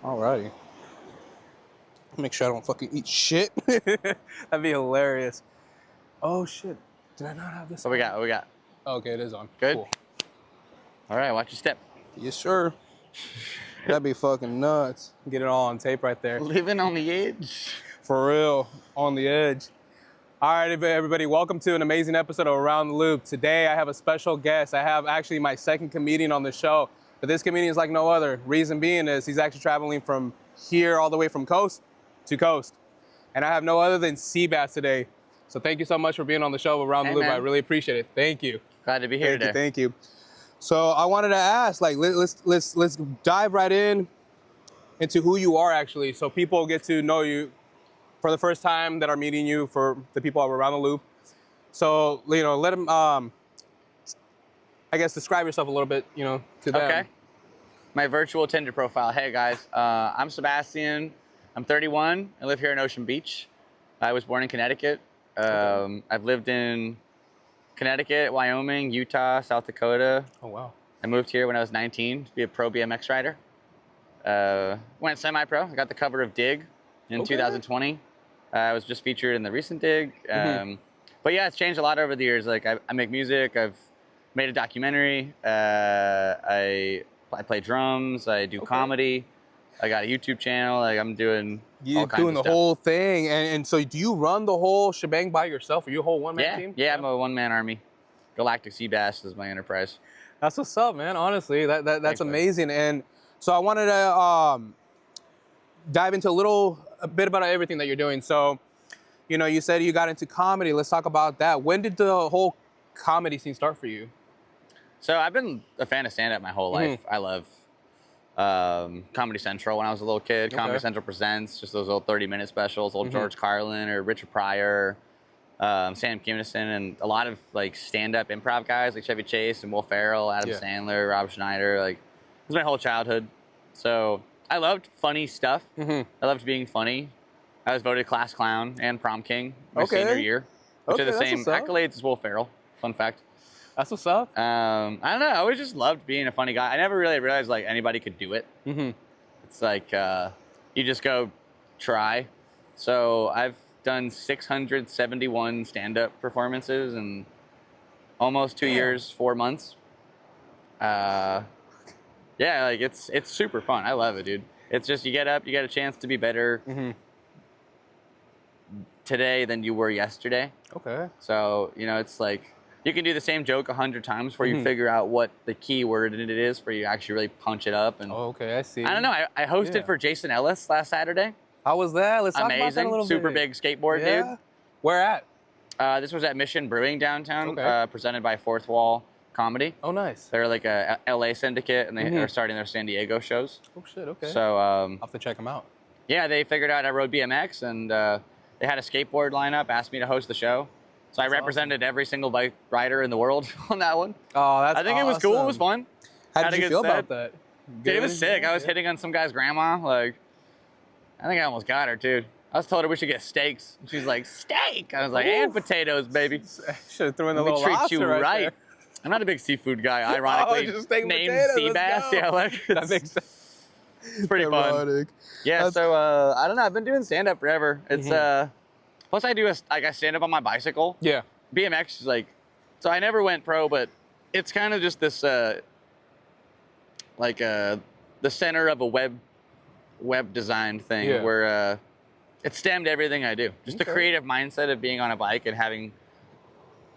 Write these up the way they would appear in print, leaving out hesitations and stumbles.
Alrighty. Make sure I don't fucking eat shit. That'd be hilarious. Oh shit. Did I not have this What we got? What we got? Okay, it is on. Good? Cool. All right, watch your step. Yes, sir. That'd be fucking nuts. Get it all on tape right there. Living on the edge. For real. On the edge. All right, everybody, welcome to an amazing episode of Around the Loop. Today I have a special guest. I have actually my second comedian on the show, but this comedian is like no other. Reason being is he's actually traveling from here all the way from coast to coast. And I have no other than Seabass today. So thank you so much for being on the show Around the Loop. Man. I really appreciate it. Thank you. Glad to be here today. Thank you. So I wanted to ask, like, let's dive right into who you are actually, so people get to know you for the first time that are meeting you, for the people Around the Loop. So, you know, let them, I guess, describe yourself a little bit, you know, to them. Okay. My virtual Tinder profile. Hey guys, I'm Sebastian. I'm 31. I live here in Ocean Beach. I was born in Connecticut. I've lived in Connecticut, Wyoming, Utah, South Dakota. Oh, wow. I moved here when I was 19 to be a pro BMX rider. Went semi-pro. I got the cover of Dig in 2020. I was just featured in the recent Dig. But yeah, it's changed a lot over the years. Like I make music. I've made a documentary. I play drums. I do comedy. I got a YouTube channel. Like I'm doing all kinds of the stuff. whole thing. And so do you run the whole shebang by yourself? Are you a whole one-man team? Yeah, I'm a one-man army. Galactic Sea Bass is my enterprise. That's what's up, man. Honestly, that's Thanks, amazing. And so I wanted to dive into a bit about everything that you're doing. So, you know, you said you got into comedy. Let's talk about that. When did the whole comedy scene start for you? So I've been a fan of stand-up my whole life. I love Comedy Central when I was a little kid. Comedy Central Presents, just those old 30-minute specials, old George Carlin or Richard Pryor, Sam Kinison, and a lot of like stand-up improv guys like Chevy Chase and Will Ferrell, Adam Sandler, Rob Schneider. Like, it was my whole childhood. So I loved funny stuff. I loved being funny. I was voted class clown and prom king my senior year, which are the same accolades as Will Ferrell. Fun fact. That's what's up. I don't know. I always just loved being a funny guy. I never really realized like anybody could do it. It's like you just go try. So I've done 671 stand-up performances in almost 2 years, 4 months. Yeah, like it's super fun. I love it, dude. It's just you get up, you get a chance to be better today than you were yesterday. Okay. So, you know, it's like you can do the same joke 100 times before you figure out what the key word in it is for you to actually really punch it up. And I see. I don't know. I hosted for Jason Ellis last Saturday. How was that? Let's talk about that a Amazing. little Super bit. big skateboard dude. Where at? This was at Mission Brewing downtown, presented by Fourth Wall Comedy. Oh, nice. They're like a LA syndicate, and they are starting their San Diego shows. Oh, shit, okay. So I'll have to check them out. Yeah, they figured out I rode BMX, and they had a skateboard lineup, asked me to host the show. So I represented every single bike rider in the world on that one. Oh, that's I think it was cool. It was fun. How did you feel about that? Dude, it was sick. I was hitting on some guy's grandma. Like, I think I almost got her, too. I was told her we should get steaks. She's like, steak? I was like, and potatoes, baby. Should have thrown in the little treat you right. there. I'm not a big seafood guy, ironically. Named Seabass. Yeah, like, that makes sense. It's pretty fun. Yeah, so I don't know. I've been doing stand-up forever. It's plus I do I stand up on my bicycle. Yeah. BMX is like, so I never went pro, but it's kind of just this like the center of a web design thing where it stemmed everything I do. Just the creative mindset of being on a bike and having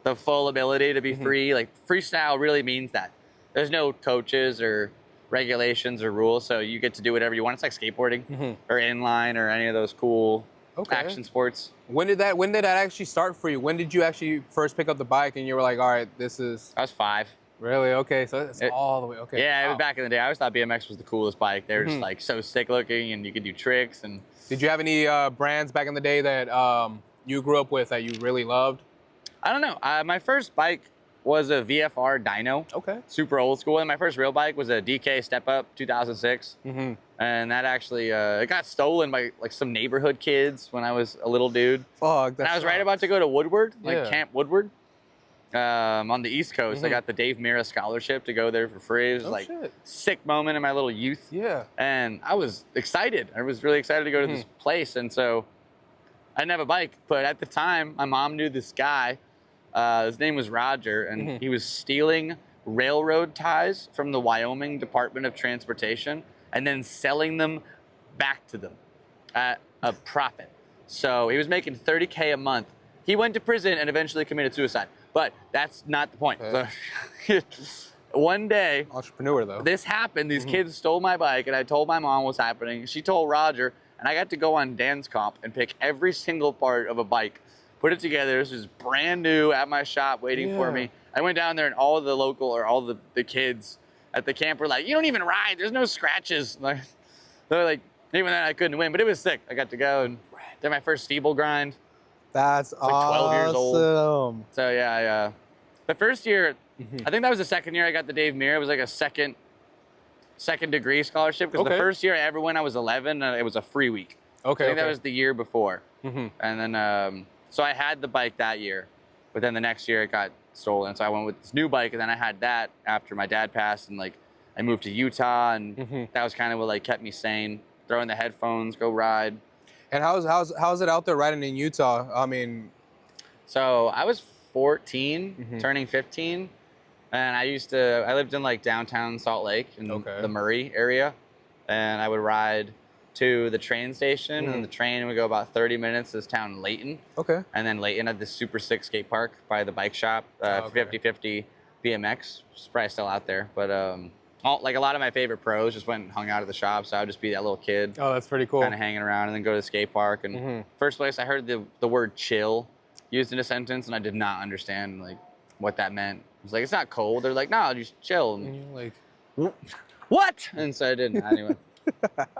the full ability to be free. Like freestyle really means that there's no coaches or regulations or rules, so you get to do whatever you want. It's like skateboarding or inline or any of those cool action sports. When did that actually start for you? When did you actually first pick up the bike and you were like, all right, this is... I was 5. Really? Okay, so it's all the way, okay. Yeah, it was back in the day. I always thought BMX was the coolest bike. They were just like so sick looking and you could do tricks. And did you have any brands back in the day that you grew up with that you really loved? I don't know. My first bike was a VFR dyno. Okay. Super old school. And my first real bike was a DK Step Up 2006. And that actually, it got stolen by like some neighborhood kids when I was a little dude. Fuck, and I was right about to go to Woodward, like Camp Woodward. on the East Coast. I got the Dave Mira scholarship to go there for free. It was like sick moment in my little youth. Yeah. And I was excited. I was really excited to go to this place. And so I didn't have a bike, but at the time, my mom knew this guy. His name was Roger, and he was stealing railroad ties from the Wyoming Department of Transportation and then selling them back to them at a profit. So he was making $30K a month. He went to prison and eventually committed suicide. But that's not the point. So, one day, entrepreneur though, this happened. These kids stole my bike, and I told my mom what's happening. She told Roger, and I got to go on Dan's Comp and pick every single part of a bike, put it together. This was brand new at my shop waiting for me. I went down there, and all of the local or all the kids at the camp were like, "You don't even ride. There's no scratches." Like, they're like, even then I couldn't win, but it was sick. I got to go and did my first feeble grind. That's like 12 years old. So yeah, the first year, I think that was the second year I got the Dave Mira. It was like a second degree scholarship because the first year I ever went, I was 11, and it was a free week. Okay. I think that was the year before. And then, so I had the bike that year, but then the next year it got stolen. So I went with this new bike, and then I had that after my dad passed, and like I moved to Utah, and that was kind of what like kept me sane. Throw in the headphones, go ride. And how's it out there riding in Utah? I mean, so I was 14, turning 15, and I lived in like downtown Salt Lake in the Murray area, and I would ride to the train station, and the train would go about 30 minutes to this town, Layton. Okay. And then Layton had this super sick skate park by the bike shop, 50/50 BMX, which is probably still out there, but like a lot of my favorite pros just went and hung out at the shop, so I would just be that little kid. Oh, that's pretty cool. Kind of hanging around and then go to the skate park. And first place I heard the word chill used in a sentence, and I did not understand like what that meant. I was like, it's not cold. They're like, no, just chill. And you're like, what? And so I didn't. Anyway,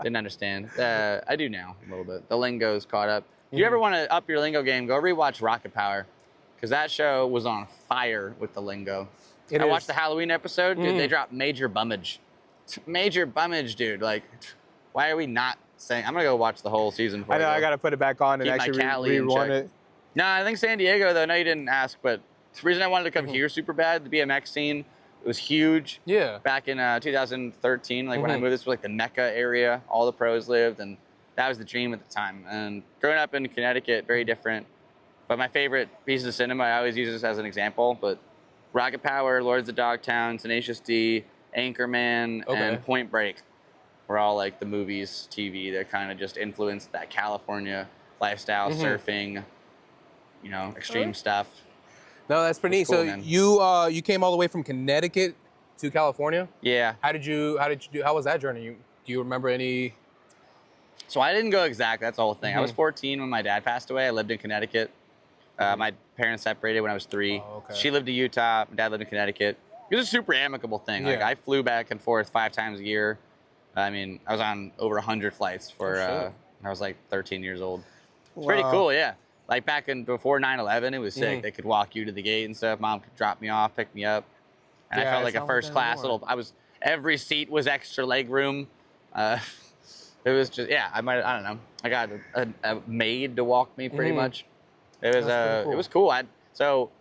didn't understand. I do now a little bit. The lingo's caught up. If you ever want to up your lingo game, go rewatch Rocket Power, because that show was on fire with the lingo. I watched the Halloween episode, dude. They dropped major bummage. Major bummage, dude. Like, why are we not saying? I'm gonna go watch the whole season. I know. I gotta put it back on and actually rerun it. No, I think San Diego though. No, you didn't ask, but the reason I wanted to come here super bad, the BMX scene, it was huge. Yeah. Back in 2013, like when I moved, this was like the Mecca area. All the pros lived, and that was the dream at the time. And growing up in Connecticut, very different. But my favorite pieces of cinema, I always use this as an example, but Rocket Power, Lords of Dogtown, Tenacious D, Anchorman, and Point Break were all like the movies, TV that kind of just influenced that California lifestyle, surfing, you know, extreme stuff. No, that's pretty neat. Cool, so you came all the way from Connecticut to California? Yeah. How was that journey? Do you remember any? So I didn't go exact. That's the whole thing. I was 14 when my dad passed away. I lived in Connecticut. My parents separated when I was 3. Oh, okay. She lived in Utah. My dad lived in Connecticut. It was a super amicable thing. Like I flew back and forth 5 times a year. I mean, I was on over 100 flights for I was like 13 years old. It's pretty cool, yeah. Like back in before 9/11, it was sick. They could walk you to the gate and stuff. Mom could drop me off, pick me up, and I felt like a first class little. Every seat was extra leg room. It was just I don't know. I got a maid to walk me pretty much. It was cool. It was cool. So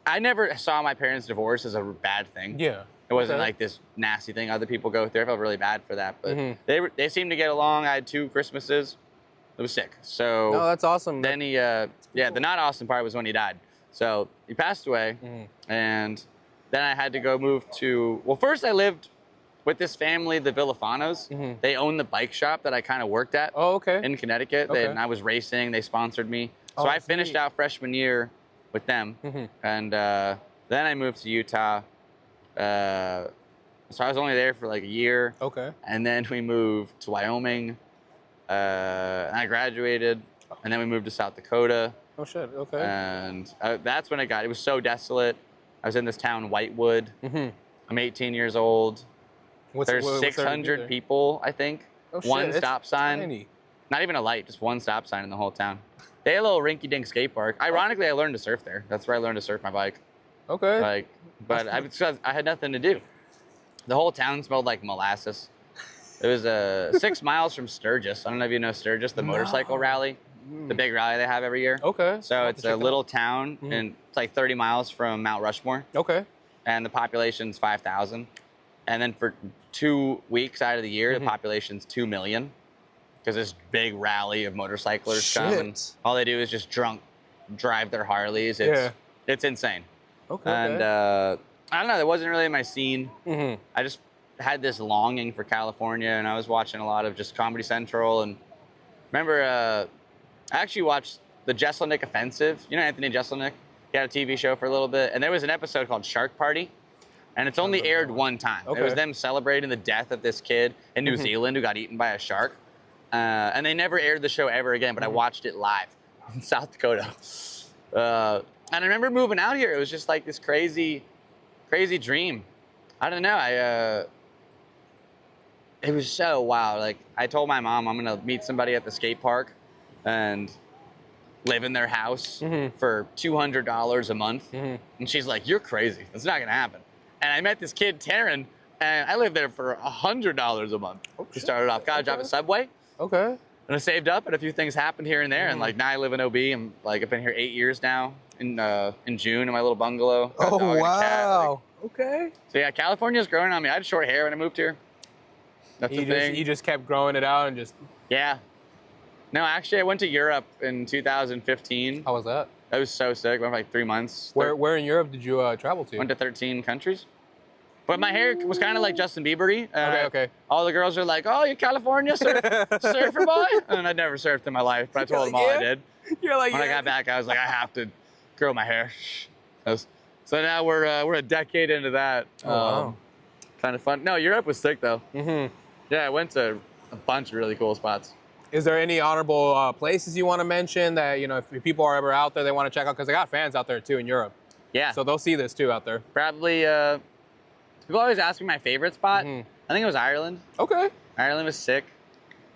I never saw my parents' divorce as a bad thing. Yeah. It wasn't like this nasty thing other people go through. I felt really bad for that, but they seemed to get along. I had 2 Christmases. It was sick. So no, that's awesome. Then he the not awesome part was when he died. So he passed away, and then I had to go move to. Well, first I lived with this family, the Villafanos. They owned the bike shop that I kind of worked at. Oh, okay. In Connecticut, and I was racing. They sponsored me. So I finished out freshman year with them, and then I moved to Utah. So I was only there for like a year. Okay. And then we moved to Wyoming, and I graduated, and then we moved to South Dakota. Oh shit. Okay. And that's when it was so desolate. I was in this town, Whitewood. I'm 18 years old. There's 600 people, I think. Oh shit. One stop sign. Tiny. Not even a light, just one stop sign in the whole town. They had a little rinky-dink skate park. Ironically, I learned to surf there. That's where I learned to surf my bike. Okay. But I had nothing to do. The whole town smelled like molasses. It was 6 miles from Sturgis. I don't know if you know Sturgis, the motorcycle rally. the big rally they have every year. Okay. So it's a little town, and it's like 30 miles from Mount Rushmore. Okay. And the population's 5,000. And then for 2 weeks out of the year, the population's 2 million. Because this big rally of motorcyclists come, and all they do is just drunk drive their Harleys. It's insane. Okay. And I don't know, that wasn't really my scene. I just had this longing for California, and I was watching a lot of just Comedy Central. And remember, I actually watched the Jeselnik Offensive. You know Anthony Jeselnik? He had a TV show for a little bit, and there was an episode called Shark Party, and it's only aired one time. It was them celebrating the death of this kid in New Zealand who got eaten by a shark, and they never aired the show ever again, but I watched it live in South Dakota. And I remember moving out here. It was just like this crazy dream. I don't know. It was so wild. Like, I told my mom I'm gonna meet somebody at the skate park and live in their house for $200 a month. And she's like, you're crazy. It's not gonna happen. And I met this kid, Taryn, and I lived there for $100 a month. We started off, got a job at Subway. Okay. And I saved up, and a few things happened here and there. And like now I live in OB. I've been here 8 years now. In June in my little bungalow. Oh, wow. Okay. So yeah, California's growing on me. I had short hair when I moved here. That's the thing. You just kept growing it out and just... Yeah. No, actually, I went to Europe in 2015. How was that? That was so sick. I went for like 3 months. Where in Europe did you travel to? Went to 13 countries. But my hair was kind of like Justin Bieber-y. Okay. All the girls are like, oh, you're California surfer boy? And I'd never surfed in my life, but I told them all I did. You're like, when I got back, I was like, I have to grow my hair. So now we're a decade into that. Wow. Kind of fun. No, Europe was sick though. Yeah, I went to a bunch of really cool spots. Is there any honorable places you want to mention that, you know, if people are ever out there, they want to check out? Because I got fans out there too in Europe. Yeah. So they'll see this too out there. Probably, people always ask me my favorite spot. I think it was Ireland. Okay. Ireland was sick.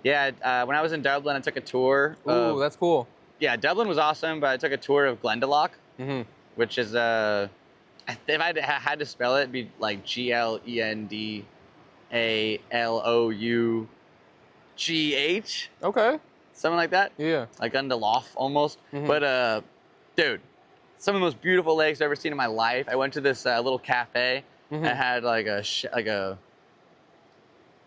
Yeah, when I was in Dublin, I took a tour. Ooh, that's cool. Yeah, Dublin was awesome, but I took a tour of Glendalough, which is, if I had to spell it, it'd be like Glendaloughgh. Okay. Something like that. Yeah. Like Glendalough almost. But, dude, some of the most beautiful lakes I've ever seen in my life. I went to this little cafe that had like a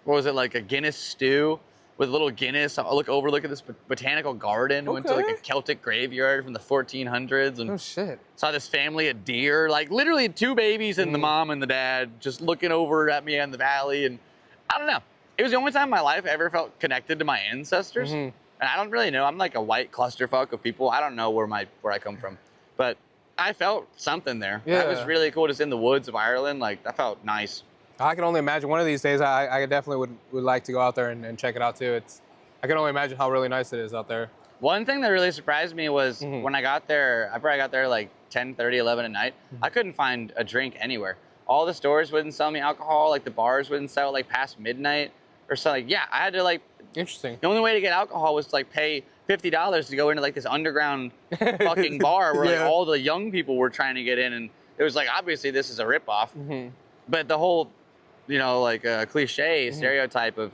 what was it, like a Guinness stew with a little Guinness. I overlook at this botanical garden. Went to like a Celtic graveyard from the 1400s. And oh, shit. saw this family of deer, like literally 2 babies and the mom and the dad just looking over at me in the valley. And I don't know. It was the only time in my life I ever felt connected to my ancestors. And I don't really know. I'm like a white clusterfuck of people. I don't know where I come from. But I felt something there. Yeah. That was really cool, just in the woods of Ireland. Like, that felt nice. I can only imagine. One of these days, I definitely would like to go out there and check it out too. I can only imagine how really nice it is out there. One thing that really surprised me was when I got there, I probably got there like 10:30, 11 at night. I couldn't find a drink anywhere. All the stores wouldn't sell me alcohol. Like the bars wouldn't sell like past midnight or something. Yeah, I had to like. Interesting. The only way to get alcohol was to like pay $50 to go into like this underground fucking bar where like all the young people were trying to get in, and it was like, obviously this is a ripoff. But the whole, you know, like cliche stereotype of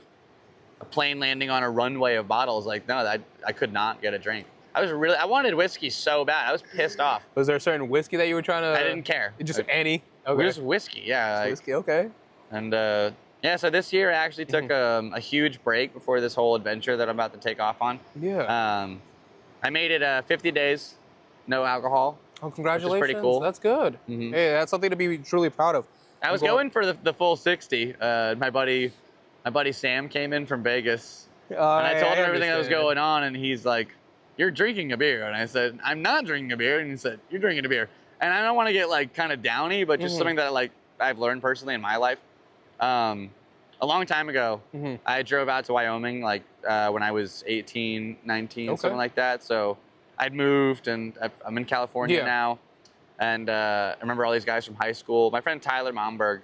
a plane landing on a runway of bottles, like, no, I could not get a drink. I wanted whiskey so bad. I was pissed off. Was there a certain whiskey that you were trying to? I didn't care. Just any? Okay. Just whiskey, yeah. Just whiskey, okay. And yeah, so this year I actually took a huge break before this whole adventure that I'm about to take off on. Yeah. I made it 50 days, no alcohol. Oh, congratulations. Which is pretty cool. That's good. Hey, that's something to be truly proud of. I was going for the full 60. My buddy Sam came in from Vegas, and I told him everything that was going on, and he's like, "You're drinking a beer," and I said, "I'm not drinking a beer," and he said, "You're drinking a beer." And I don't want to get like kind of downy, but just something that like I've learned personally in my life. A long time ago, I drove out to Wyoming, like when I was 18, 19, something like that. So I'd moved, and I'm in California now. And I remember all these guys from high school. My friend Tyler Momberg,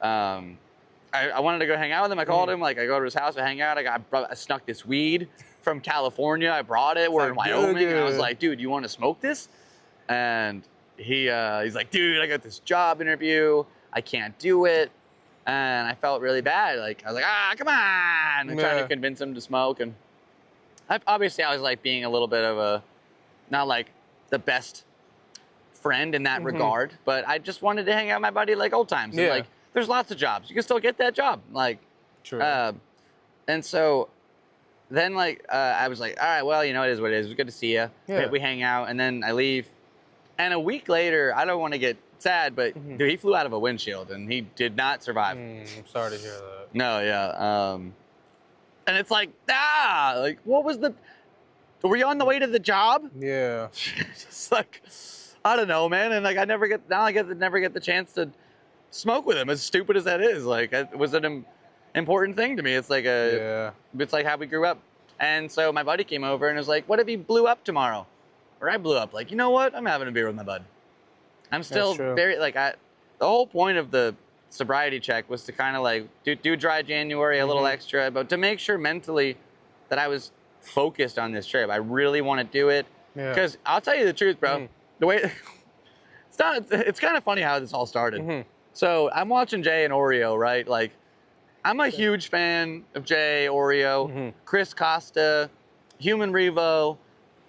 I wanted to go hang out with him. I called him, like I go to his house, I hang out. I snuck this weed from California. I brought it. We're in Wyoming, and I was like, "Dude, you want to smoke this?" And he's like, "Dude, I got this job interview. I can't do it." And I felt really bad. Like I was like, "Ah, come on!" And trying to convince him to smoke. And obviously I was like being a little bit of a, not like the best friend in that regard, but I just wanted to hang out with my buddy like old times. And, like, there's lots of jobs. You can still get that job. Like, True. And so then, like, I was like, all right, well, you know, it is what it is. It was good to see you. Yeah. We hang out, and then I leave. And a week later, I don't want to get sad, but dude, he flew out of a windshield, and he did not survive. I'm sorry to hear that. No, yeah. And it's like, like, what was the? Were you on the way to the job? Yeah. Just like, I don't know, man. And like, I never get the chance to smoke with him. As stupid as that is, like, it was an important thing to me. It's like it's like how we grew up. And so my buddy came over and was like, what if he blew up tomorrow? Or I blew up. Like, you know what? I'm having a beer with my bud. I'm still very, like, the whole point of the sobriety check was to kind of like do dry January, a little extra, but to make sure mentally that I was focused on this trip. I really want to do it. Because I'll tell you the truth, bro. The way, it's kind of funny how this all started. So I'm watching Jay and Oreo, right? Like, I'm a huge fan of Jay, Oreo, Chris Costa, Human Revo,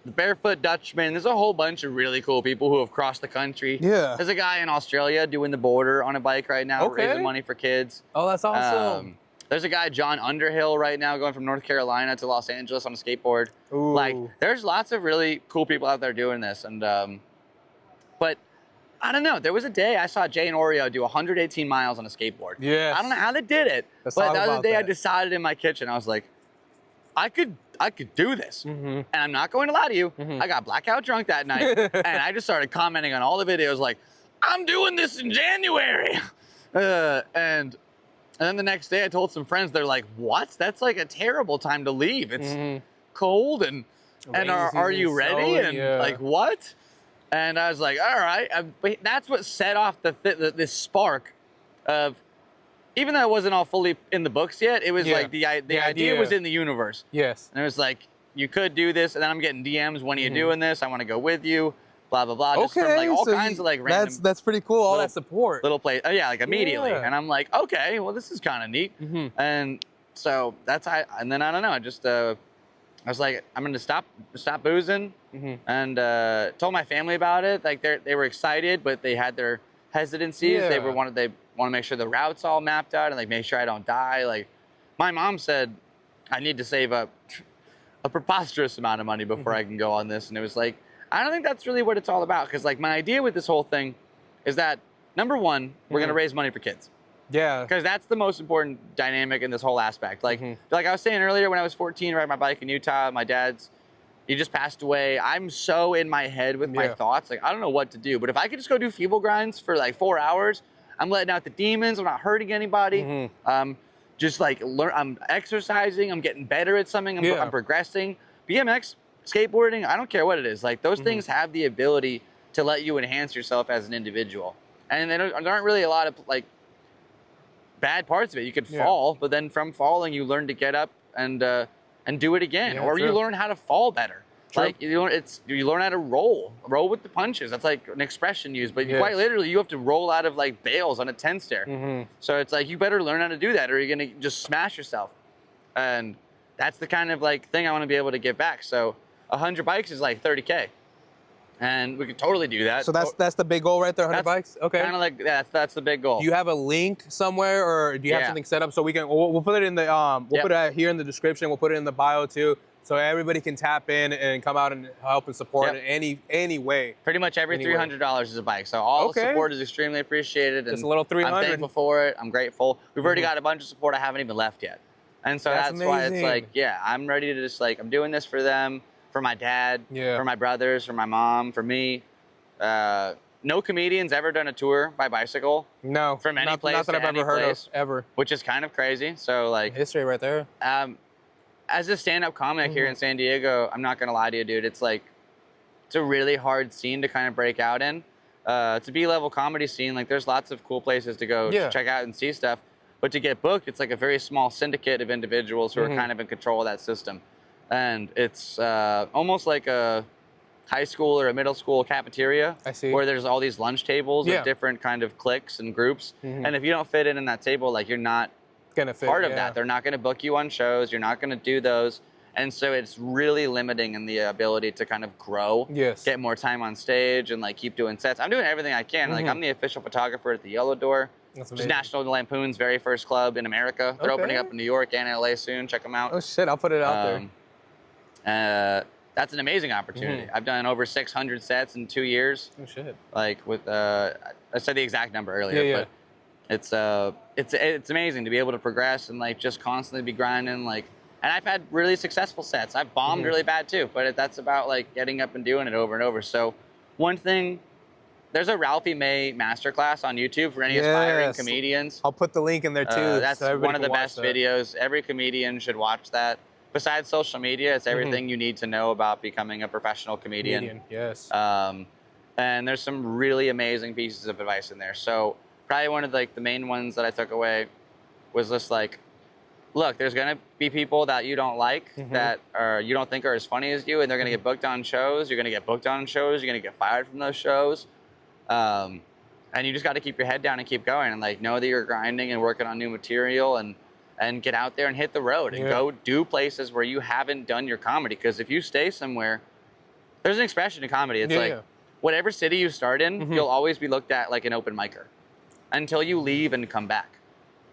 the Barefoot Dutchman. There's a whole bunch of really cool people who have crossed the country. Yeah. There's a guy in Australia doing the border on a bike right now, raising money for kids. Oh, that's awesome. There's a guy, John Underhill, right now going from North Carolina to Los Angeles on a skateboard. Ooh. Like, there's lots of really cool people out there doing this. And, but I don't know. There was a day I saw Jay and Oreo do 118 miles on a skateboard. Yeah. I don't know how they did it. But the other day I decided in my kitchen, I was like, I could do this. And I'm not going to lie to you. I got blackout drunk that night. And I just started commenting on all the videos like, I'm doing this in January. And then the next day I told some friends, they're like, what? That's like a terrible time to leave. It's cold and are you ready? And like, what? And I was like, all right. But that's what set off this spark of, even though it wasn't all fully in the books yet, it was like the idea was in the universe. Yes. And it was like, you could do this. And then I'm getting DMs, when are you doing this? I want to go with you. Blah, blah, blah. Just from like all kinds of like random. That's pretty cool. All that support. Little place. Oh, yeah, like immediately. Yeah. And I'm like, okay, well, this is kind of neat. And so that's how, and then I don't know, I just, I was like, I'm going to stop boozing. And told my family about it. Like they were excited, but they had their hesitancies. They want to make sure the route's all mapped out and like make sure I don't die. Like my mom said, I need to save up a preposterous amount of money before I can go on this. And it was like, I don't think that's really what it's all about. Because like my idea with this whole thing is that, number one, we're going to raise money for kids. Yeah. Because that's the most important dynamic in this whole aspect. Like, like I was saying earlier, when I was 14, riding my bike in Utah, my dad's, he just passed away. I'm so in my head with my thoughts. Like, I don't know what to do. But if I could just go do feeble grinds for like 4 hours, I'm letting out the demons. I'm not hurting anybody. Just like I'm exercising. I'm getting better at something. I'm progressing. BMX, skateboarding, I don't care what it is. Like those things have the ability to let you enhance yourself as an individual. And there aren't really a lot of like bad parts of it. You could fall, but then from falling, you learn to get up and do it again, or you learn how to fall better. Like you learn how to roll with the punches. That's like an expression used, but quite literally, you have to roll out of like bales on a 10 stair. So it's like you better learn how to do that, or you're gonna just smash yourself. And that's the kind of like thing I want to be able to give back. So 100 bikes is like 30K. And we could totally do that. So that's the big goal right there, 100 bikes? Okay. Kind of like, that's the big goal. Do you have a link somewhere, or do you have something set up so we can, we'll put it in the, we'll put it here in the description, we'll put it in the bio too, so everybody can tap in and come out and help and support in any way. Pretty much every $300 is a bike. So all the support is extremely appreciated. Just a little 300. I'm thankful for it. I'm grateful. We've already got a bunch of support I haven't even left yet. And so that's why it's like, I'm ready to just like, I'm doing this for them, for my dad, for my brothers, for my mom, for me. No comedian's ever done a tour by bicycle. No. From any place not that I've ever heard of, ever. Which is kind of crazy. So like. History right there. As a stand-up comic here in San Diego, I'm not gonna lie to you, dude. It's like, it's a really hard scene to kind of break out in. It's a B-level comedy scene. Like there's lots of cool places to go check out and see stuff. But to get booked, it's like a very small syndicate of individuals who are kind of in control of that system. And it's almost like a high school or a middle school cafeteria. I see. Where there's all these lunch tables of different kind of cliques and groups. And if you don't fit in that table, like you're not gonna fit part of that. They're not gonna book you on shows. You're not gonna do those. And so it's really limiting in the ability to kind of grow, Yes. get more time on stage, and like keep doing sets. I'm doing everything I can. Like I'm the official photographer at the Yellow Door, That's which is amazing. National Lampoon's very first club in America. They're opening up in New York and LA soon. Check them out. Oh shit, I'll put it out there. That's an amazing opportunity. I've done over 600 sets in 2 years. Oh shit. Like with I said the exact number earlier, but it's amazing to be able to progress and like just constantly be grinding. Like, and I've had really successful sets. I've bombed really bad too, but that's about like getting up and doing it over and over. So one thing, there's a Ralphie May masterclass on YouTube for any aspiring comedians. I'll put the link in there too. That's so one of the best that. videos. Every comedian should watch that. Besides social media, it's everything you need to know about becoming a professional comedian. Yes. And there's some really amazing pieces of advice in there. So probably one of like the main ones that I took away was just like, look, there's gonna be people that you don't like, that you don't think are as funny as you, and they're gonna get booked on shows. You're gonna get booked on shows. You're gonna get fired from those shows. And you just got to keep your head down and keep going, and like know that you're grinding and working on new material, and get out there and hit the road and go do places where you haven't done your comedy. Because if you stay somewhere, there's an expression in comedy. It's like whatever city you start in, you'll always be looked at like an open micer until you leave and come back.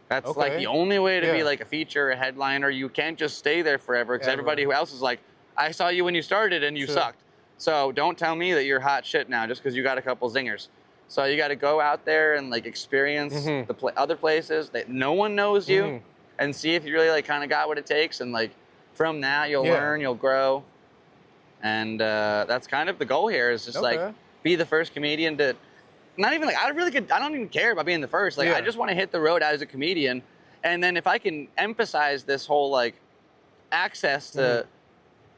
That's like the only way to be like a feature, a headliner. You can't just stay there forever, because everybody else is like, I saw you when you started and you sucked. So don't tell me that you're hot shit now just because you got a couple zingers. So you got to go out there and like experience the other places that no one knows you, and see if you really like kind of got what it takes. And like from that, you'll learn, you'll grow. And that's kind of the goal here, is just like be the first comedian to, not even like, I don't even care about being the first. Like I just want to hit the road as a comedian. And then if I can emphasize this whole like access to,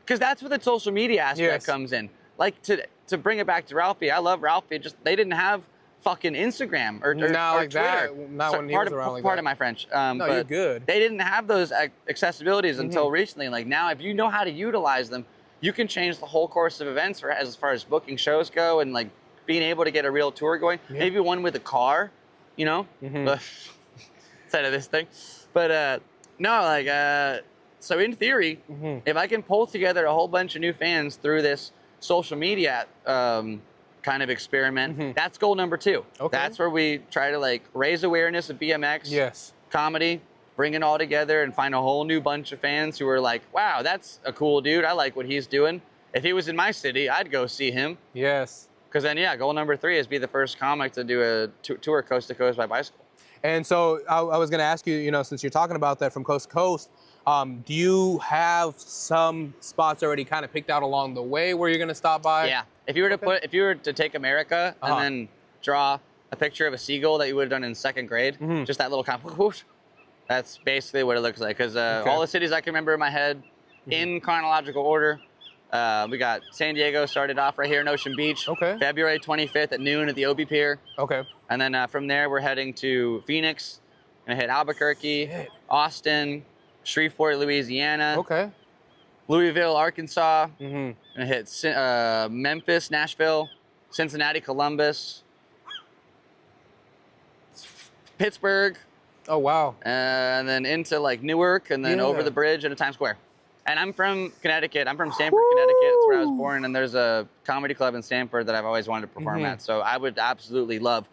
because that's where the social media aspect comes in. Like to bring it back to Ralphie, I love Ralphie. Just they didn't have fucking Instagram or not like Twitter. that. Not when he was around like that. Pardon my French. No, but you're good. They didn't have those accessibilities until recently. Like now, if you know how to utilize them, you can change the whole course of events as far as booking shows go, and like being able to get a real tour going. Maybe one with a car, you know, instead of this thing. But no, like so in theory, if I can pull together a whole bunch of new fans through this social media kind of experiment, that's goal number 2. That's where we try to like raise awareness of BMX comedy, bring it all together, and find a whole new bunch of fans who are like, wow, that's a cool dude. I like what he's doing. If he was in my city, I'd go see him. Yes. Because then, goal number 3 is be the first comic to do a tour coast to coast by bicycle. And so I was going to ask you, you know, since you're talking about that from coast to coast, do you have some spots already kind of picked out along the way where you're going to stop by? Yeah. If you were to take America and then draw a picture of a seagull that you would have done in 2nd grade, just that little kind of whoosh, that's basically what it looks like. Because all the cities I can remember in my head, in chronological order, we got San Diego started off right here in Ocean Beach. February 25th at noon at the Obi Pier. And then from there, we're heading to Phoenix. Gonna hit Albuquerque, Austin, Shreveport, Louisiana. Louisville, Arkansas. Gonna hit Memphis, Nashville, Cincinnati, Columbus, Pittsburgh. Oh, wow. And then into like Newark, and then over the bridge into Times Square. And I'm from Connecticut. I'm from Stamford, Connecticut. That's where I was born. And there's a comedy club in Stamford that I've always wanted to perform at. So I would absolutely love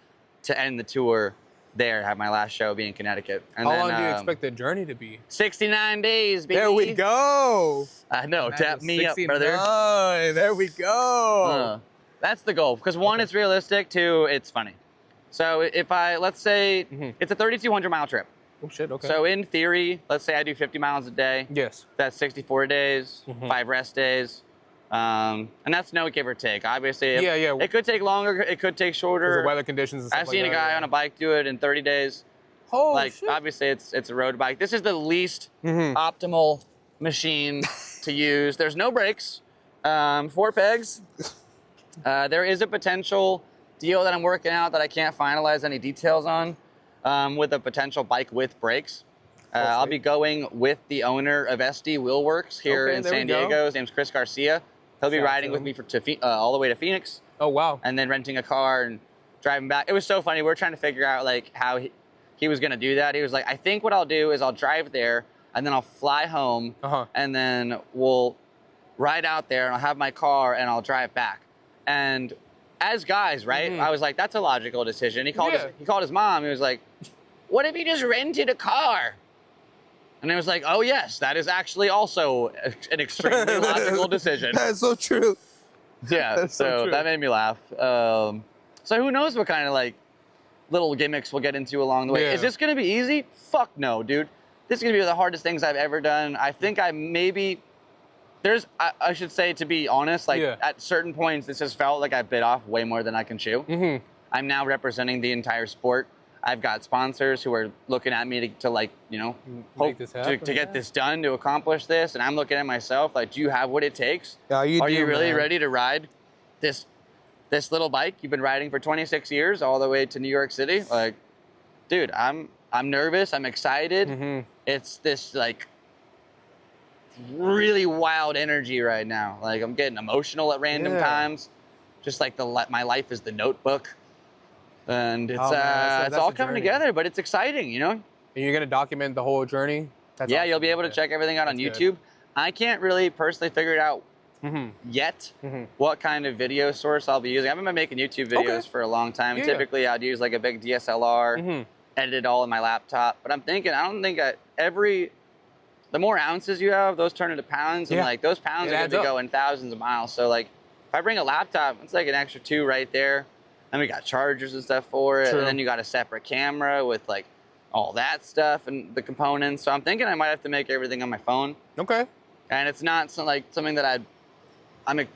to end the tour there, have my last show be in Connecticut. And How long do you expect the journey to be? 69 days, baby. There we go. I know. Tap me up, brother. There we go. That's the goal. Because 1, it's realistic. 2, it's funny. So if let's say it's a 3,200 mile trip. Oh, shit, So in theory, let's say I do 50 miles a day. Yes. That's 64 days, 5 rest days. And that's no give or take. Obviously, it could take longer, it could take shorter. The weather conditions and stuff I've seen a guy on a bike do it in 30 days. Holy shit. Obviously, it's a road bike. This is the least optimal machine to use. There's no brakes, 4 pegs. There is a potential deal that I'm working out that I can't finalize any details on. With a potential bike with brakes. I'll be going with the owner of SD Wheelworks here in San Diego. His name's Chris Garcia. He'll be riding with me all the way to Phoenix. Oh, wow. And then renting a car and driving back. It was so funny. We were trying to figure out like how he was going to do that. He was like, I think what I'll do is I'll drive there, and then I'll fly home, and then we'll ride out there, and I'll have my car, and I'll drive back. And as guys, right? I was like, that's a logical decision. He called his mom. He was like, what if you just rented a car? And I was like, oh yes, that is actually also an extremely logical decision. That's so true. Yeah, That's so true. that made me laugh. So who knows what kind of like little gimmicks we'll get into along the way. Is this gonna be easy? Fuck no, dude. This is gonna be the hardest things I've ever done. I think I maybe, I should say, to be honest, like at certain points, this has felt like I bit off way more than I can chew. I'm now representing the entire sport. I've got sponsors who are looking at me to like, you know, hope to get this done, to accomplish this. And I'm looking at myself like, do you have what it takes? Yeah, are you really ready to ride this little bike you've been riding for 26 years all the way to New York City? Like, dude, I'm nervous. I'm excited. It's this like really wild energy right now. Like I'm getting emotional at random times. Just like my life is the Notebook. And it's it's all coming together, but it's exciting, you know? And you're gonna document the whole journey? That's awesome. You'll be able to check everything out on YouTube. Good. I can't really personally figure it out yet what kind of video source I'll be using. I've been making YouTube videos for a long time. Typically I'd use like a big DSLR, edit it all in my laptop. But I'm thinking, I don't think the more ounces you have, those turn into pounds, and like those pounds are gonna be going thousands of miles. So like if I bring a laptop, it's like an extra 2 right there. And we got chargers and stuff for it. And then you got a separate camera with like all that stuff and the components. So I'm thinking I might have to make everything on my phone. Okay. And it's not something that I'm a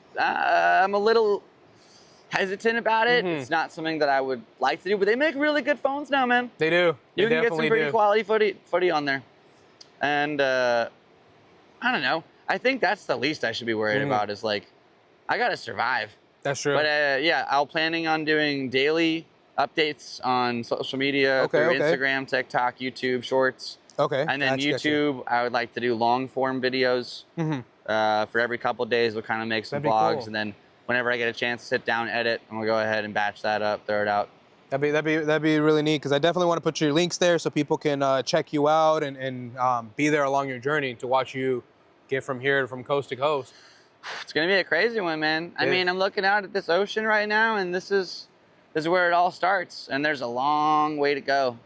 little hesitant about it. It's not something that I would like to do, but they make really good phones now, man. They do. You can get some pretty quality footy on there. And I don't know. I think that's the least I should be worried about is like, I got to survive. That's true. But yeah, I'm planning on doing daily updates on social media through Instagram, TikTok, YouTube, Shorts. Okay. And then YouTube, I would like to do long form videos for every couple of days. We'll kind of make some vlogs, cool. And then whenever I get a chance to sit down, edit, I'm gonna go ahead and batch that up, throw it out. That'd be really neat, because I definitely want to put your links there so people can check you out and be there along your journey to watch you get from here from coast to coast. It's gonna be a crazy one, man. I mean, I'm looking out at this ocean right now, and this is where it all starts. And there's a long way to go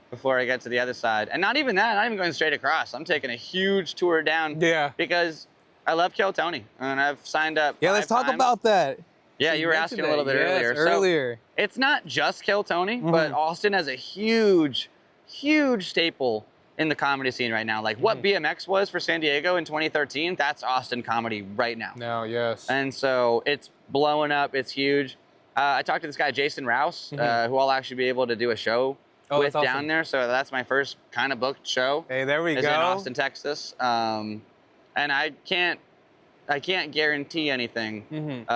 before I get to the other side. And not even that, not even going straight across. I'm taking a huge tour down. Yeah. Because I love Kill Tony, and I've signed up. Yeah, let's talk about that. Yeah, you were asking a little bit earlier. So it's not just Kill Tony, but Austin has a huge, huge staple in the comedy scene right now. Like what BMX was for San Diego in 2013, that's Austin comedy right now. No, yes. And so it's blowing up, it's huge. I talked to this guy, Jason Rouse, who I'll actually be able to do a show with down there. So that's my first kind of booked show. Hey, there we go. In Austin, Texas. And I can't guarantee anything.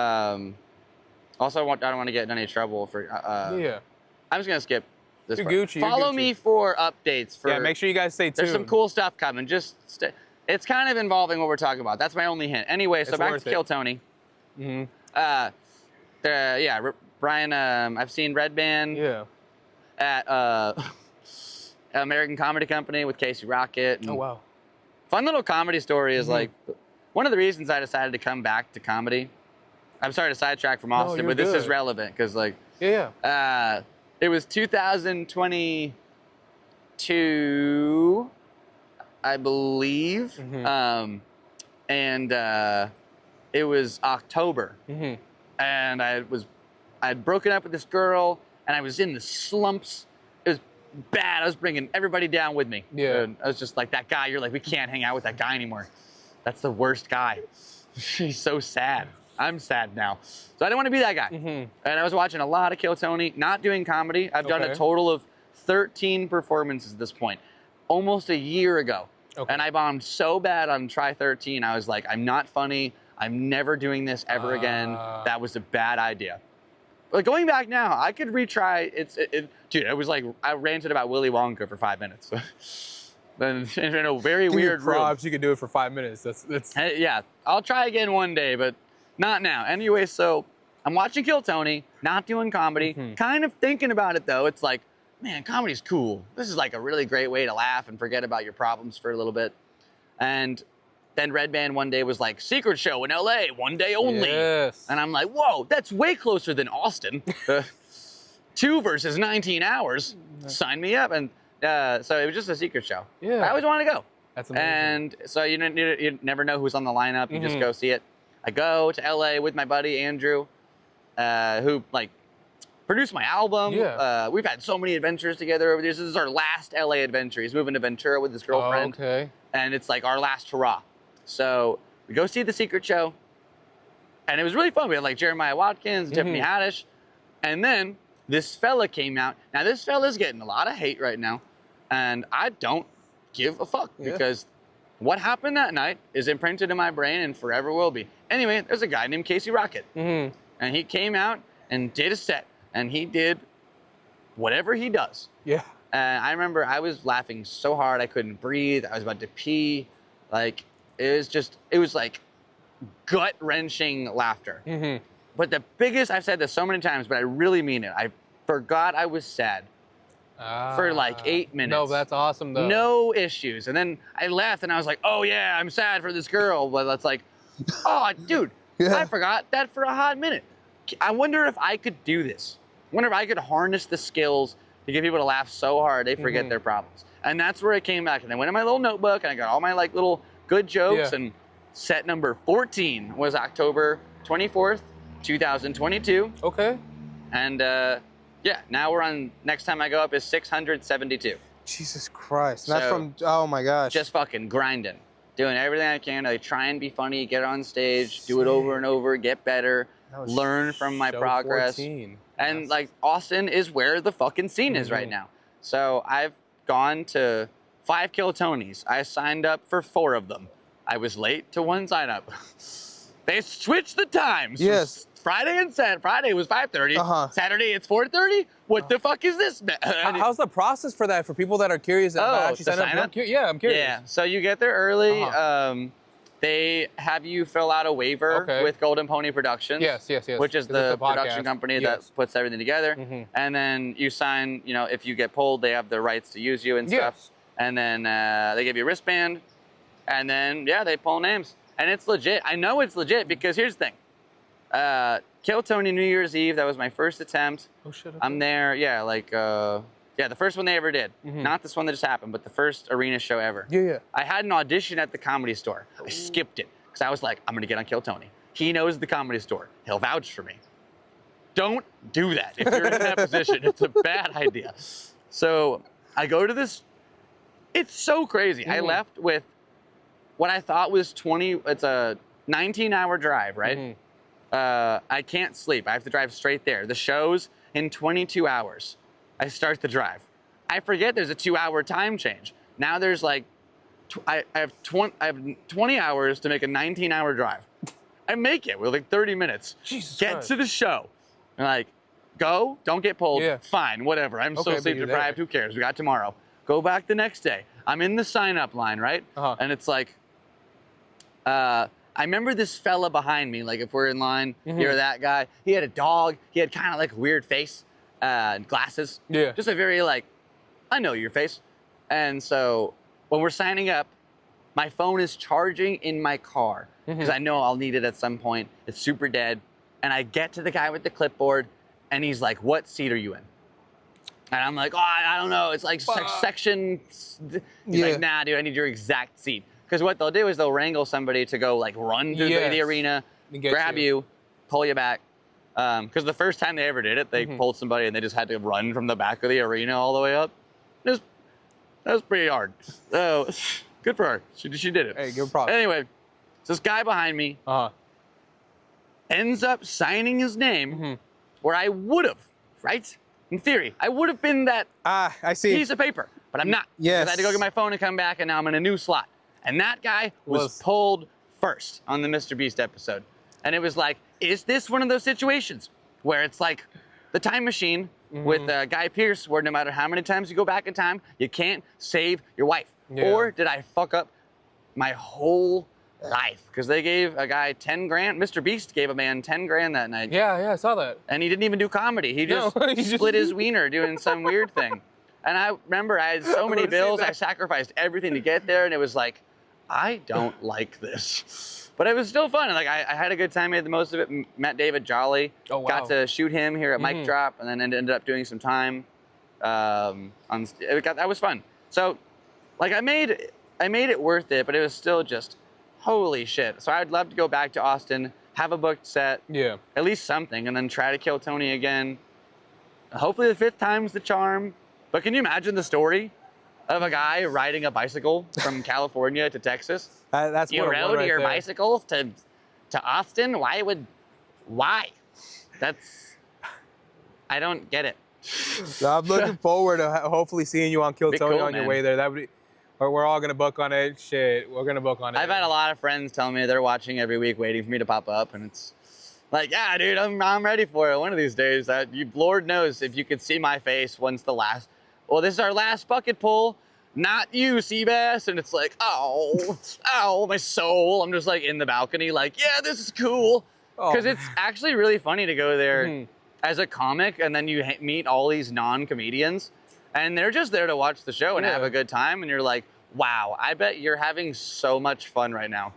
Also, I don't want to get in any trouble for, I'm just gonna skip this part. Gucci, Follow me for updates. Make sure you guys stay tuned. There's some cool stuff coming. Just it's kind of involving what we're talking about. That's my only hint. Anyway, so back to Kill Tony. Brian, I've seen Red Band at American Comedy Company with Casey Rocket. And oh, wow. Fun little comedy story is like, one of the reasons I decided to come back to comedy, I'm sorry to sidetrack from Austin, but this is relevant because like, it was 2022, I believe, and it was October, and I'd broken up with this girl, and I was in the slumps. It was bad. I was bringing everybody down with me. And I was just like, that guy, you're like, we can't hang out with that guy anymore. That's the worst guy. He's so sad. I'm sad now. So I didn't want to be that guy. And I was watching a lot of Kill Tony, not doing comedy. I've done a total of 13 performances at this point, almost a year ago. And I bombed so bad on Try 13, I was like, I'm not funny. I'm never doing this ever again. That was a bad idea. But going back now, I could retry. Dude, it was like, I ranted about Willy Wonka for 5 minutes. Then in a very weird room. You could do it for 5 minutes. That's yeah, I'll try again one day, but not now. Anyway, so I'm watching Kill Tony, not doing comedy, kind of thinking about it though. It's like, man, comedy's cool. This is like a really great way to laugh and forget about your problems for a little bit. And then Redman one day was like, secret show in LA, one day only. Yes. And I'm like, whoa, that's way closer than Austin. 2 versus 19 hours. Sign me up. And so it was just a secret show. Yeah. I always wanted to go. That's amazing. And so you never know who's on the lineup. You just go see it. I go to LA with my buddy Andrew, who like produced my album. Yeah. We've had so many adventures together over the years. This is our last LA adventure. He's moving to Ventura with his girlfriend. Oh, okay. And it's like our last hurrah. So we go see the secret show. And it was really fun. We had like Jeremiah Watkins, Tiffany Haddish. And then this fella came out. Now this fella's getting a lot of hate right now. And I don't give a fuck because what happened that night is imprinted in my brain and forever will be. Anyway, there's a guy named Casey Rocket. And he came out and did a set. And he did whatever he does. Yeah. I remember I was laughing so hard I couldn't breathe. I was about to pee. Like, it was like gut-wrenching laughter. But the biggest, I've said this so many times, but I really mean it. I forgot I was sad for like 8 minutes. No, that's awesome though. No issues. And then I left and I was like, oh yeah, I'm sad for this girl. But it's like, oh, dude, I forgot that for a hot minute. I wonder if I could do this. I wonder if I could harness the skills to get people to laugh so hard they forget their problems. And that's where it came back. And I went in my little notebook and I got all my like little good jokes. And set number 14 was October 24th, 2022. Okay. And yeah, now we're on, next time I go up is 672. Jesus Christ. So, That's from, oh my gosh. Just fucking grinding. Doing everything I can to try and be funny, get on stage, do it over and over, get better, learn from my progress. 14. And like Austin is where the fucking scene is right now. So I've gone to 5 Kiltonys. I signed up for 4 of them. I was late to one sign up. They switched the times. Yes. Friday and Saturday. Friday was 5:30. Saturday it's 4:30. What the fuck is this? How's the process for that for people that are curious about actually sign up? Yeah, I'm curious. Yeah. So you get there early. They have you fill out a waiver with Golden Pony Productions. Yes. Which is the production company that puts everything together. And then you sign, you know, if you get pulled, they have the rights to use you and stuff. And then they give you a wristband. And then, yeah, they pull names. And it's legit. I know it's legit because here's the thing. Kill Tony New Year's Eve, that was my first attempt. Oh, shit. Okay. I'm there, yeah, like, yeah, the first one they ever did. Not this one that just happened, but the first arena show ever. Yeah. I had an audition at the Comedy Store. I skipped it because I was like, I'm going to get on Kill Tony. He knows the Comedy Store. He'll vouch for me. Don't do that. If you're in that position, it's a bad idea. So I go to this. It's so crazy. I left with what I thought was it's a 19-hour drive, right? I can't sleep. I have to drive straight there. The show's in 22 hours. I start the drive. I forget there's a 2-hour time change. Now there's like, I have 20 hours to make a 19-hour drive. I make it with like 30 minutes. Jesus Get Christ. to the show. And like, go, don't get pulled. Fine, whatever. I'm so sleep deprived. Who cares? We got tomorrow. Go back the next day. I'm in the sign-up line, right? And it's like, I remember this fella behind me, like if we're in line, you're that guy. He had a dog. He had kind of like a weird face, glasses. Yeah. Just a very like, I know your face. And so when we're signing up, my phone is charging in my car because I know I'll need it at some point. It's super dead. And I get to the guy with the clipboard and he's like, what seat are you in? And I'm like, oh, I don't know. It's like section. He's like, nah, dude, I need your exact seat. Because what they'll do is they'll wrangle somebody to go like run through the arena, grab you, pull you back. Because the first time they ever did it, they pulled somebody and they just had to run from the back of the arena all the way up. That was pretty hard. So good for her. She did it. Hey, give props. Anyway, this guy behind me ends up signing his name where I would have, right? In theory, I would have been that piece of paper, but I'm not. Yes. I had to go get my phone and come back, and now I'm in a new slot. And that guy was pulled first on the Mr. Beast episode. And it was like, is this one of those situations where it's like the time machine with Guy Pearce, where no matter how many times you go back in time, you can't save your wife? Or did I fuck up my whole life? Because they gave a guy 10 grand. Mr. Beast gave a man 10 grand that night. Yeah, I saw that. And he didn't even do comedy. He just split his wiener doing some weird thing. And I remember I had so many bills. I sacrificed everything to get there. And it was like, I don't like this. But it was still fun. Like I had a good time, made the most of it. Met David Jolly. Oh, wow. Got to shoot him here at Mic Drop, and then ended up doing some time. That was fun. So, like I made it worth it, but it was still just holy shit. So I'd love to go back to Austin, have a booked set, at least something, and then try to kill Tony again. Hopefully the 5th time's the charm. But can you imagine the story of a guy riding a bicycle from California to Texas? That's you rode your bicycle to Austin? Why? I don't get it. So I'm looking forward to hopefully seeing you on Kill Tony on your way there. That would be, or we're all gonna book on it. Shit, we're gonna book on it. I've had a lot of friends tell me they're watching every week, waiting for me to pop up, and it's like, yeah, dude, I'm ready for it. One of these days, Lord knows if you could see my face once this is our last bucket pull. Not you, Seabass. And it's like, oh, my soul. I'm just like in the balcony, like, yeah, this is cool. Because it's actually really funny to go there as a comic, and then you meet all these non-comedians, and they're just there to watch the show and have a good time. And you're like, wow, I bet you're having so much fun right now.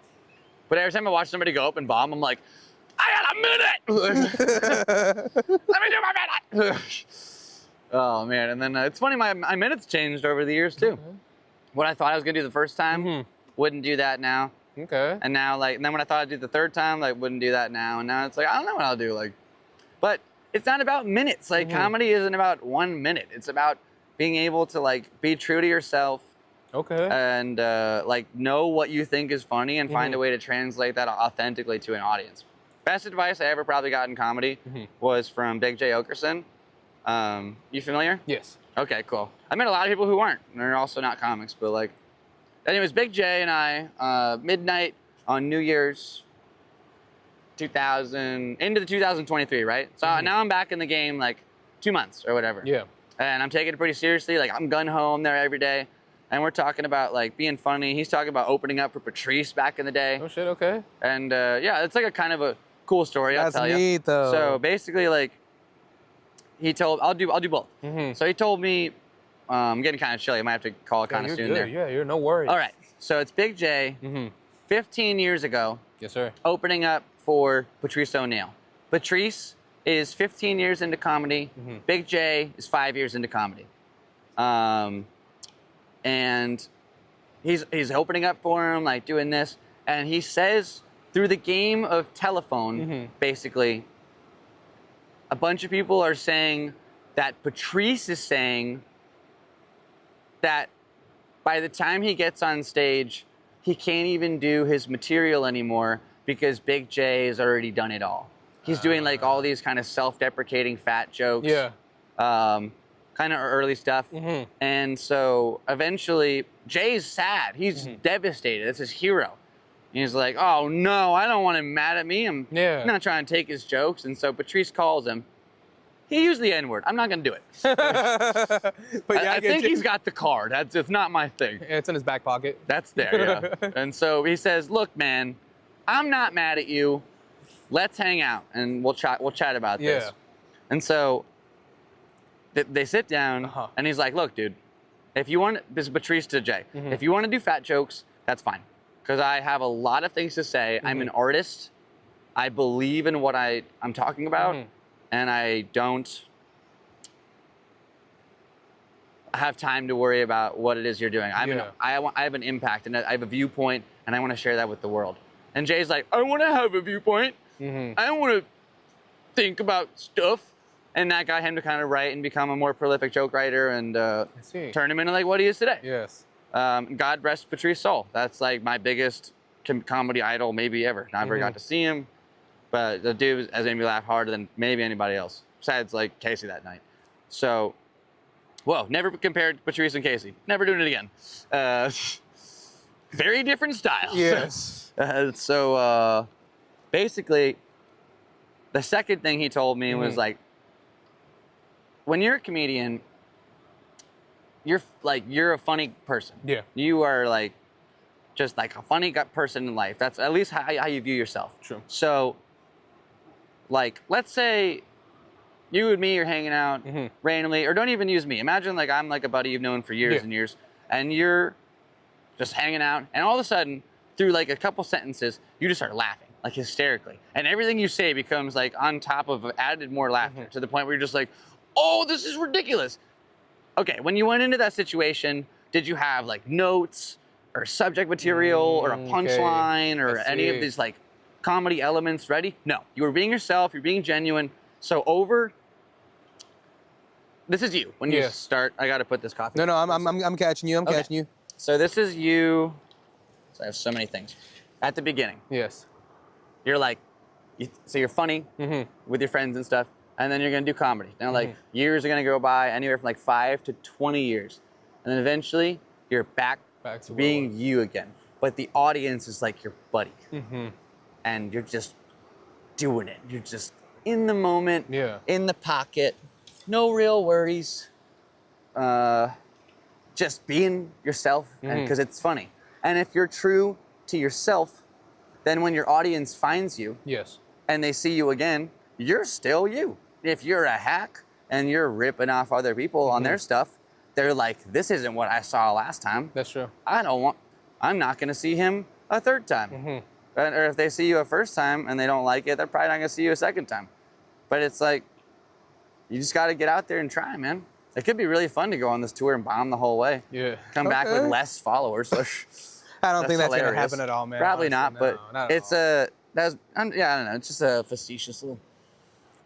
But every time I watch somebody go up and bomb, I'm like, I got a minute. Let me do my minute. Oh man, and then it's funny, my minutes changed over the years too. What I thought I was gonna do the first time, wouldn't do that now. Okay. And now, like, and then when I thought I'd do the 3rd time, like, wouldn't do that now. And now it's like, I don't know what I'll do. Like, but it's not about minutes. Like, comedy isn't about 1 minute. It's about being able to like be true to yourself. Okay. And like know what you think is funny and find a way to translate that authentically to an audience. Best advice I ever probably got in comedy was from Big J Okerson. You familiar? Yes. Okay, cool. I met a lot of people who aren't. They're also not comics, but like, anyways, Big J and I, midnight on New Year's 2000, into the 2023, right? So now I'm back in the game like 2 months or whatever. Yeah. And I'm taking it pretty seriously. Like I'm gun home there every day. And we're talking about like being funny. He's talking about opening up for Patrice back in the day. Oh shit, okay. And yeah, it's like a kind of a cool story, I'll tell you. That's neat though. So basically like, I'll do both. So he told me, I'm getting kind of chilly. I might have to call it kind of soon there. Yeah, you're no worries. All right. So it's Big J, 15 years ago. Yes, sir. Opening up for Patrice O'Neal. Patrice is 15 years into comedy. Big J is 5 years into comedy. And he's opening up for him, like doing this. And he says through the game of telephone, basically, a bunch of people are saying that Patrice is saying that by the time he gets on stage, he can't even do his material anymore because Big J has already done it all. He's doing like all these kind of self-deprecating fat jokes. Yeah. Kind of early stuff. And so eventually, Jay's sad. He's devastated. That's his hero. He's like, oh no, I don't want him mad at me. I'm not trying to take his jokes. And so Patrice calls him. He used the N-word. I'm not going to do it. But yeah, I think he's got the card. It's not my thing. It's in his back pocket. That's there, yeah. And so he says, look, man, I'm not mad at you. Let's hang out and we'll chat about this. And so they sit down and he's like, look, dude, if you want, this is Patrice to Jay, if you want to do fat jokes, that's fine. Because I have a lot of things to say. I'm an artist. I believe in what I'm talking about. And I don't have time to worry about what it is you're doing. I have an impact and I have a viewpoint and I want to share that with the world. And Jay's like, I want to have a viewpoint. I don't want to think about stuff. And that got him to kind of write and become a more prolific joke writer and turn him into like what he is today. Yes. God rest Patrice's soul. That's like my biggest comedy idol maybe ever. Never got to see him, but the dude has made me laugh harder than maybe anybody else, besides like Casey that night. So, whoa, never compared Patrice and Casey. Never doing it again. Very different styles. Yes. So basically, the second thing he told me was like, when you're a comedian, you're a funny person. Yeah. You are like just like a funny person in life. That's at least how you view yourself. True. So, like, let's say you and me are hanging out randomly, or don't even use me. Imagine like I'm like a buddy you've known for years and years, and you're just hanging out, and all of a sudden, through like a couple sentences, you just start laughing, like hysterically. And everything you say becomes like on top of added more laughter to the point where you're just like, oh, this is ridiculous. Okay, when you went into that situation, did you have like notes or subject material or a punchline or any of these like comedy elements ready? No, you were being yourself, you're being genuine. So this is you when you start. I got to put this coffee. No, I'm catching you. I'm catching you. So this is you. So I have so many things. At the beginning. Yes. You're like, so you're funny with your friends and stuff, and then you're gonna do comedy. Now like years are gonna go by, anywhere from like 5 to 20 years, and then eventually you're back to being you again. But the audience is like your buddy, and you're just doing it. You're just in the moment, in the pocket. No real worries, just being yourself, and because it's funny. And if you're true to yourself, then when your audience finds you, and they see you again, you're still you. If you're a hack and you're ripping off other people on their stuff, they're like, this isn't what I saw last time. That's true. I'm not gonna see him a third time. Or if they see you a first time and they don't like it, they're probably not gonna see you a second time. But it's like, you just got to get out there and try, man. It could be really fun to go on this tour and bomb the whole way. Come back with less followers. I don't think that's going to happen at all, man. Probably honestly, not, but it's I don't know. It's just a facetious little.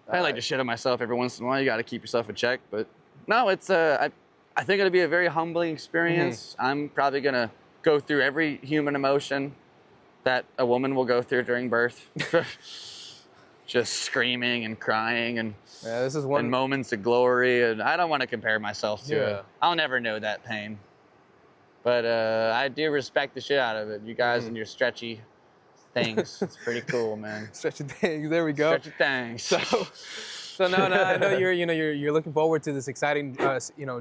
I like to shit on myself every once in a while. You got to keep yourself in check, but no, it's I think it'll be a very humbling experience. I'm probably going to go through every human emotion that a woman will go through during birth. Just screaming and crying and this is one and moments of glory, and I don't want to compare myself to it. I'll never know that pain, but I do respect the shit out of it. You guys and your stretchy things, it's pretty cool, man. Stretchy things, there we go. Stretchy things. So no, I know you're looking forward to this exciting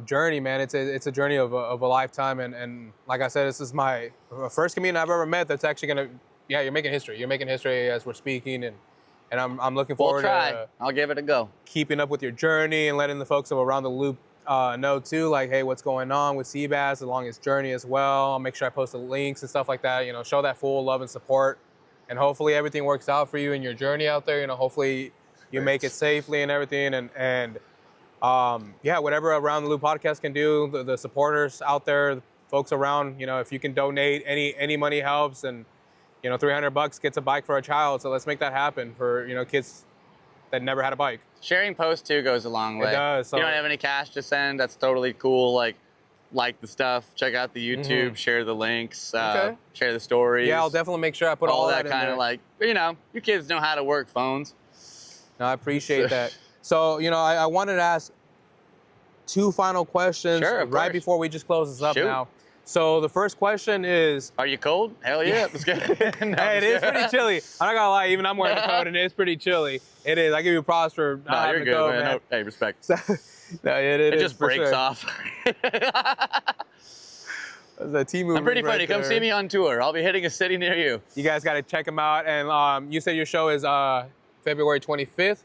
journey, man. It's a journey of a lifetime, and like I said, this is my first comedian I've ever met that's actually gonna you're making history. You're making history as we're speaking, and I'm looking forward to I'll give it a go. Keeping up with your journey and letting the folks around the loop know too, like, hey, what's going on with Seabass along his journey as well. I'll make sure I post the links and stuff like that. Show that full love and support, and hopefully everything works out for you in your journey out there. Hopefully you make it safely and everything, and whatever Around the Loop podcast can do, the supporters out there, the folks around, if you can donate, any money helps, and $300 gets a bike for a child. So let's make that happen for, kids that never had a bike. Sharing posts too goes a long way. It does. So. You don't have any cash to send, that's totally cool. Like the stuff, check out the YouTube, share the links, share the stories. Yeah, I'll definitely make sure I put all that in kind there. of you kids know how to work phones. No, I appreciate that. So, I wanted to ask 2 final questions right before we just close this up now. So the first question is... Are you cold? Hell yeah. Let's go. Hey, it is pretty chilly. I'm not gonna lie, even I'm wearing a coat and it's pretty chilly. It is. I give you props for not having a coat, man. No, hey, respect. No, it just breaks off. That's a team movie. I'm pretty funny. Come see me on tour. I'll be hitting a city near you. You guys got to check them out. And you said your show is February 25th?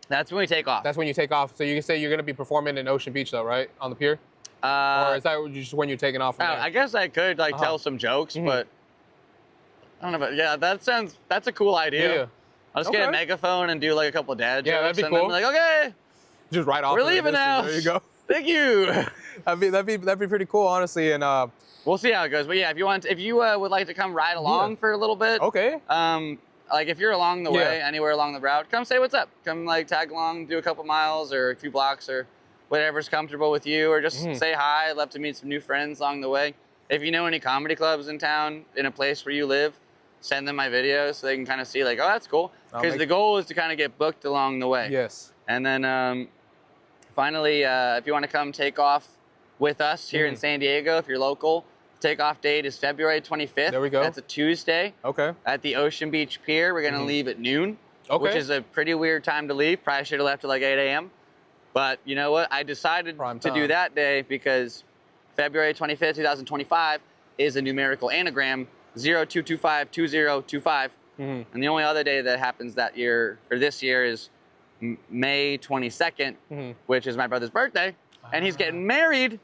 That's when we take off. That's when you take off. So you can say you're going to be performing in Ocean Beach, though, right? On the pier? Or is that just when you're taking off from there? I guess I could tell some jokes, but I don't know. But that's a cool idea. Yeah. I'll just get a megaphone and do a couple of dad jokes. Yeah, that'd be cool. And okay. Just right off. We're leaving now. There you go. Thank you. that'd be pretty cool, honestly. And we'll see how it goes. But yeah, if you would like to come ride along for a little bit. Okay. If you're along the way, anywhere along the route, come say what's up. Come tag along, do a couple miles or a few blocks or whatever's comfortable with you, or just say hi. I'd love to meet some new friends along the way. If you know any comedy clubs in town, in a place where you live, send them my videos so they can kind of see oh, that's cool. Because the goal is to kind of get booked along the way. Yes. And then finally, if you want to come take off with us here in San Diego, if you're local, takeoff date is February 25th. There we go. That's a Tuesday. Okay. At the Ocean Beach Pier. We're going to leave at noon, which is a pretty weird time to leave. Probably should have left at 8 a.m. But you know what? I decided to do that day because February 25th, 2025 is a numerical anagram, 02252025. And the only other day that happens that year, or this year, is May 22nd, which is my brother's birthday. And he's getting married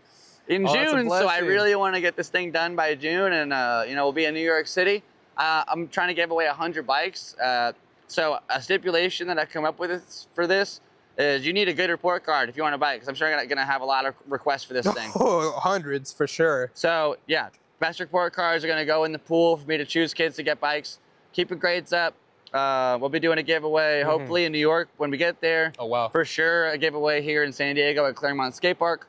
in Oh, that's a June. So I blessing. really want to get this thing done by June, and we'll be in New York City. I'm trying to give away 100 bikes. So a stipulation that I come up with for this is you need a good report card if you want to buy it, because I'm sure I'm gonna have a lot of requests for this thing. Oh, hundreds for sure. So yeah, best report cards are gonna go in the pool for me to choose kids to get bikes. Keep your grades up. We'll be doing a giveaway, hopefully in New York when we get there. Oh, wow. For sure, a giveaway here in San Diego at Claremont Skate Park.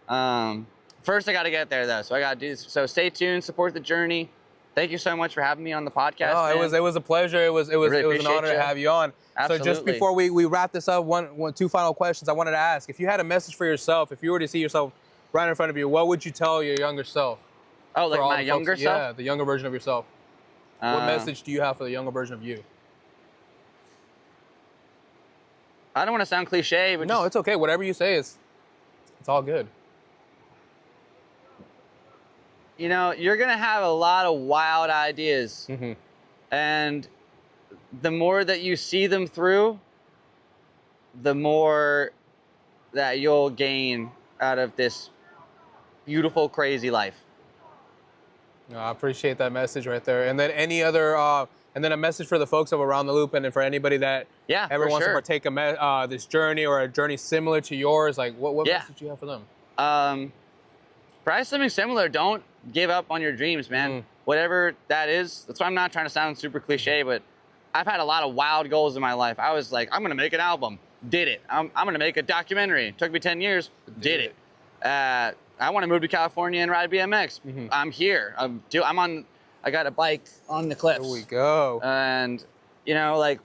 First, I got to get there though, so I got to do this. So stay tuned, support the journey. Thank you so much for having me on the podcast. Oh, man. it was a pleasure. It was really an honor to have you on. Absolutely. So just before we wrap this up, two final questions I wanted to ask. If you had a message for yourself, if you were to see yourself right in front of you, what would you tell your younger self? Oh, like my younger self? Yeah, the younger version of yourself. What message do you have for the younger version of you? I don't want to sound cliche, but no, it's okay. Whatever you say it's all good. You're gonna have a lot of wild ideas, and the more that you see them through, the more that you'll gain out of this beautiful, crazy life. No, I appreciate that message right there. And then any other, and then a message for the folks of Around the Loop, and for anybody that ever wants to partake this journey or a journey similar to yours. Like, what message do you have for them? Probably something similar. Don't give up on your dreams, man. Whatever that is. That's why I'm not trying to sound super cliche, but I've had a lot of wild goals in my life. I was like, I'm gonna make an album. Did it. I'm gonna make a documentary. Took me 10 years. Did it. I want to move to California and ride BMX. I'm here. I got a bike on the cliffs. There we go. And I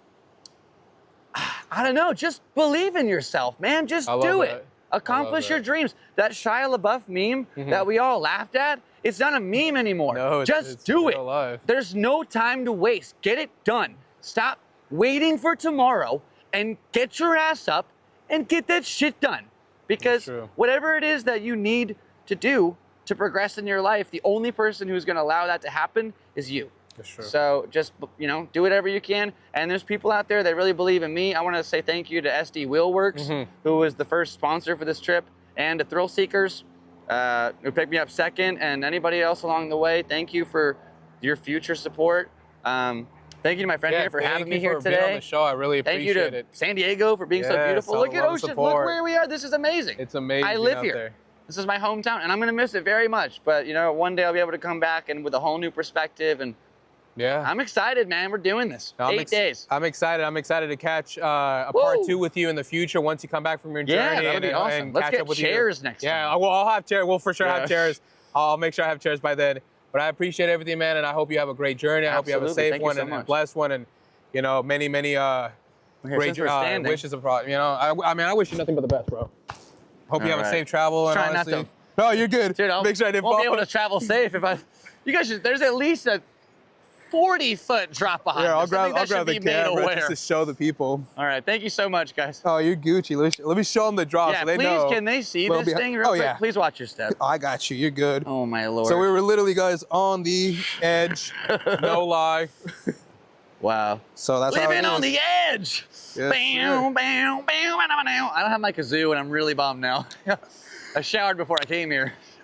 don't know. Just believe in yourself, man. Just do it. Accomplish your dreams. That Shia LaBeouf meme that we all laughed at, it's not a meme anymore. No, just do it. Life. There's no time to waste. Get it done. Stop waiting for tomorrow and get your ass up and get that shit done. Because whatever it is that you need to do to progress in your life, the only person who's going to allow that to happen is you. That's true. So just, do whatever you can. And there's people out there that really believe in me. I want to say thank you to SD Wheelworks, who was the first sponsor for this trip, and to Thrill Seekers, who picked me up second, and anybody else along the way. Thank you for your future support. Thank you to my friend here for having me here today. Being on the show. I really appreciate it. Thank you to San Diego for being so beautiful. Look at Ocean. Look where we are. This is amazing. It's amazing. I live here. There. This is my hometown, and I'm going to miss it very much. But, one day I'll be able to come back and with a whole new perspective. And I'm excited, man. We're doing this. 8 days. I'm excited. I'm excited to catch a part 2 with you in the future once you come back from your journey. Yeah, that'd be awesome. And Let's catch get up with chairs next time. Yeah, well, I'll have chairs. We'll for sure have chairs. I'll make sure I have chairs by then. But I appreciate everything, man, and I hope you have a great journey. I hope you have a safe one and a blessed one, and many great wishes of I wish you nothing but the best, bro. Hope you have a safe travel. And try honestly, not to. No, you're good. Dude, make sure I didn't won't fall. be able to travel safe if I. You guys should. There's at least a 40-foot drop behind. Yeah, I'll us. grab the camera just to show the people. All right, thank you so much, guys. Oh, you're Gucci. Let me show them the drop so they know. Please, can they see this thing real quick? Please watch your step. I got you. You're good. Oh, my Lord. So we were literally, guys, on the edge. No lie. Wow. So that's how it living is. on the edge. Yes, I don't have my kazoo, and I'm really bummed now. I showered before I came here.